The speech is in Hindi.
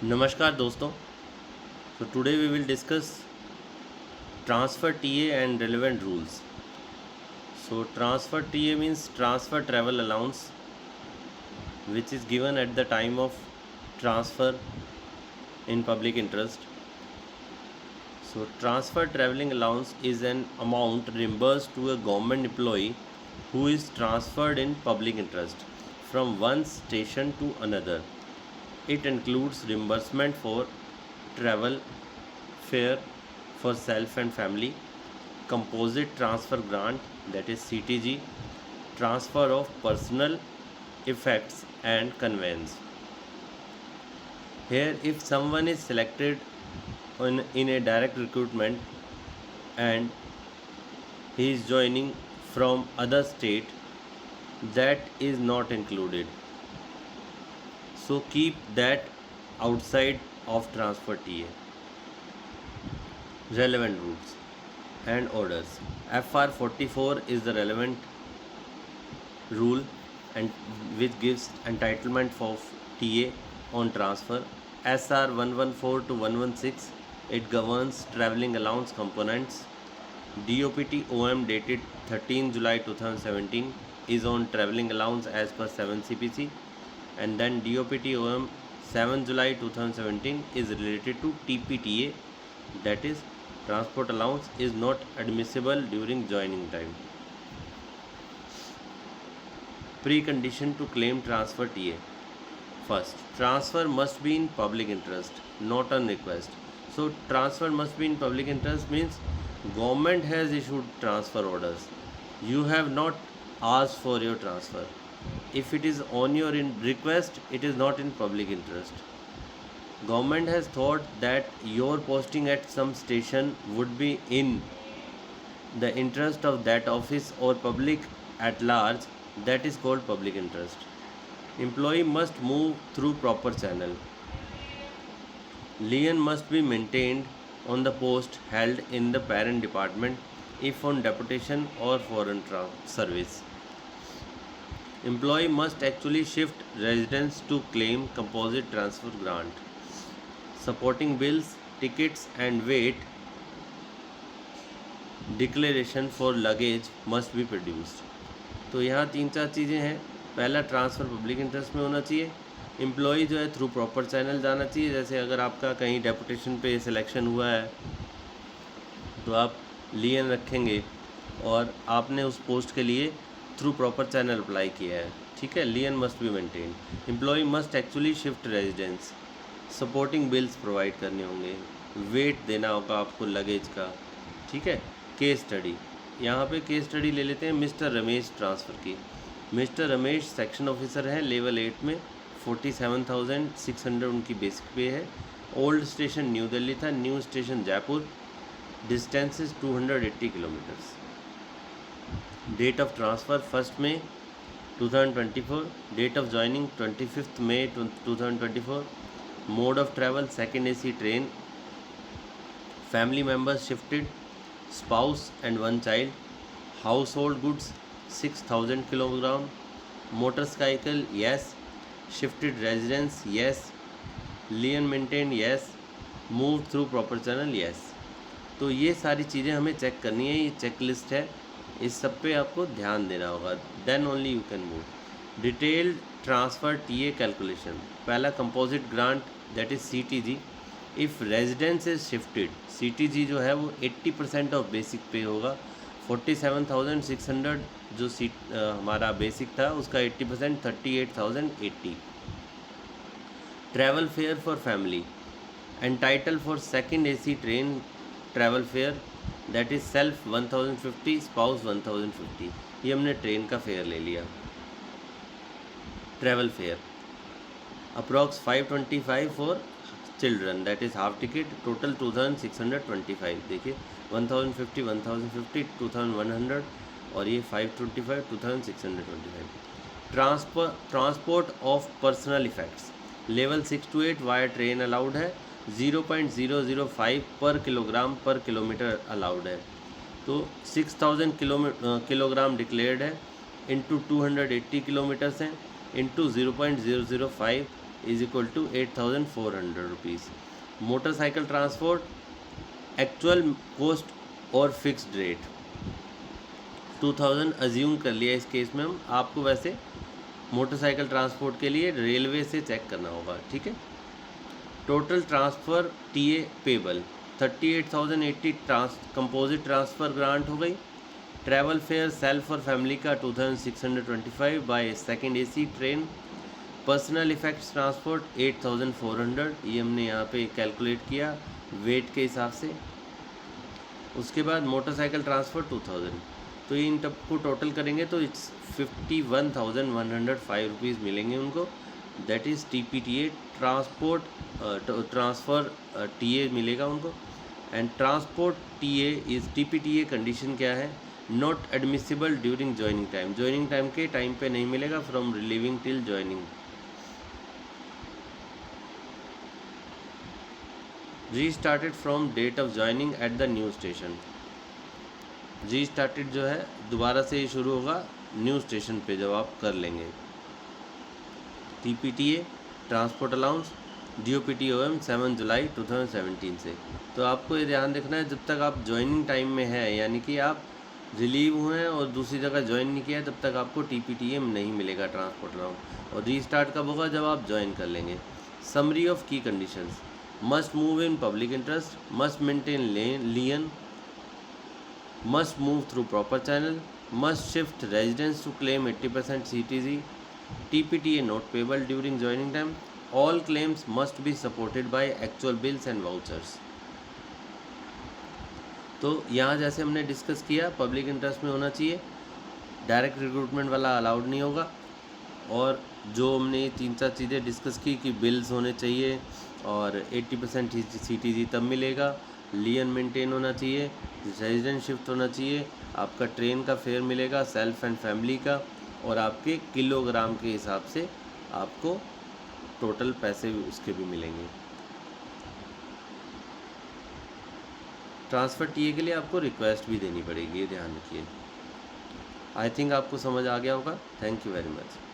नमस्कार दोस्तों। So today we will discuss transfer TA and relevant rules. So transfer TA means transfer travel allowance, which is given at the time of transfer in public interest. So transfer traveling allowance is an amount reimbursed to a government employee who is transferred in public interest from one station to another. It includes reimbursement for travel fare for self and family, composite transfer grant, that is CTG, transfer of personal effects and conveyance. Here, if someone is selected in a direct recruitment and he is joining from other state, that is not included. So keep that outside of transfer TA. Relevant rules and orders. FR 44 is the relevant rule and which gives entitlement for TA on transfer. SR 114 to 116, it governs travelling allowance components. DOPT OM dated 13 July 2017 is on travelling allowance as per 7 CPC, and then DOPT OM 7 July 2017 is related to TPTA, that is transport allowance is not admissible during joining time. Precondition to claim transfer TA. First, transfer must be in public interest, not on request. So transfer must be in public interest means government has issued transfer orders. You have not asked for your transfer. If it is on your request, it is not in public interest. Government has thought that your posting at some station would be in the interest of that office or public at large, that is called public interest. Employee must move through proper channel. Lien must be maintained on the post held in the parent department if on deputation or foreign service. Employee must actually shift residence to claim composite transfer grant. Supporting bills, tickets and weight declaration for luggage must be produced. तो यहाँ 3-4 चीज़ें हैं. पहला, ट्रांसफ़र पब्लिक इंटरेस्ट में होना चाहिए. एम्प्लॉई जो है थ्रू प्रॉपर चैनल जाना चाहिए. जैसे अगर आपका कहीं डेपुटेशन पे सिलेक्शन हुआ है तो आप लियन रखेंगे और आपने उस पोस्ट के लिए थ्रू प्रॉपर चैनल अप्लाई किया है, ठीक है. Lien must be maintain. Employee must actually shift residence. Supporting bills provide करने होंगे. वेट देना होगा आपको लगेज का, ठीक है. केस स्टडी, यहाँ पे केस स्टडी ले लेते हैं मिस्टर रमेश ट्रांसफ़र की. मिस्टर रमेश सेक्शन ऑफिसर हैं लेवल 8 में. 47,600 उनकी बेसिक पे है. ओल्ड स्टेशन न्यू दिल्ली था, new station Jaipur. Distance is 280 kilometres. Date of transfer 1 मई 2024. डेट ऑफ ज्वाइनिंग 25 मई 2024. Mode of travel second AC train. Family members shifted, spouse and 1 child. Household goods 6,000 kilogram. Motorcycle, yes. Shifted residence, yes. Lien maintained, yes. Moved through proper channel, yes. तो ये सारी चीज़ें हमें चेक करनी है. ये चेक लिस्ट है, इस सब पे आपको ध्यान देना होगा. Then only you can move. Detailed transfer TA calculation. पहला, composite grant, that is CTG. If residence is shifted, CTG जो है वो 80% ऑफ बेसिक पे होगा. 47,600 जो हमारा बेसिक था उसका 80% 38,080. Travel fare for family. Entitle for second AC train travel fare, that is self 1,050, spouse 1,050. ये हमने ट्रेन का फेयर ले लिया. Travel fare approx 525 for children, that is half ticket. Total 2,625. देखिए 1,050, 1,050, 2,100 और ये 525, 2,625. Transport of personal effects level 6 to 8 via train allowed है. 0.005 पर किलोग्राम पर किलोमीटर अलाउड है. तो 6,000 किलोग्राम डिक्लेयर्ड है, इंटू 280 किलोमीटर्स हैं, into 0.005 is equal to 8,400 rupees. Motorcycle transport actual cost और फिक्स्ड रेट 2000 अज्यूम कर लिया इस केस में हम। आपको वैसे मोटरसाइकिल ट्रांसपोर्ट के लिए रेलवे से चेक करना होगा, ठीक है। Total transfer TA payable 38,080 composite transfer grant हो गई। ट्रैवल फेयर सेल्फ और फैमिली का 2625 by second AC train. Personal effects transport 8400, ये हमने यहाँ पे कैलकुलेट किया वेट के हिसाब से। उसके बाद मोटरसाइकिल ट्रांसपोर्ट 2000, तो ये इन टब को टोटल करेंगे तो इट्स 51,105 रुपीज़ मिलेंगे उनको। That is TPTA transport transfer TA मिलेगा उनको। And transport TA is TPTA condition क्या है, not admissible during joining time, joining time के टाइम पे नहीं मिलेगा, from relieving till joining. Restarted from date of joining at the new station, restarted जो है दोबारा से ये शुरू होगा न्यू स्टेशन पे जब आप कर लेंगे। TPTA ट्रांसपोर्ट अलाउंस DOPTOM 7 जुलाई 2017 से। तो आपको ये ध्यान रखना है, जब तक आप ज्वाइनिंग टाइम में है, यानी कि आप रिलीव हुए हैं और दूसरी जगह ज्वाइन नहीं किया है, तब तक आपको TPTA नहीं मिलेगा ट्रांसपोर्ट अलाउंस। और रीस्टार्ट कब होगा, जब आप ज्वाइन कर लेंगे। समरी ऑफ की conditions, must move in public interest, must maintain lien, must move through proper channel, must shift residence to claim 80% CTZ, TPTA not payable during joining time, all claims must be supported by actual bills and vouchers। तो यहाँ जैसे हमने डिस्कस किया पब्लिक इंटरेस्ट में होना चाहिए, डायरेक्ट रिक्रूटमेंट वाला अलाउड नहीं होगा, और जो हमने 3-4 चीज़ें डिस्कस की कि बिल्स होने चाहिए और 80% CTZ तब मिलेगा, लियन मेंटेन होना चाहिए, रेजिडेंट शिफ्ट होना चाहिए, आपका ट्रेन का फेयर मिलेगा सेल्फ एंड फैमिली का, और आपके किलोग्राम के हिसाब से आपको टोटल पैसे भी उसके भी मिलेंगे। ट्रांसफ़र टीए के लिए आपको रिक्वेस्ट भी देनी पड़ेगी, ये ध्यान रखिए। आई थिंक आपको समझ आ गया होगा। Thank you very much.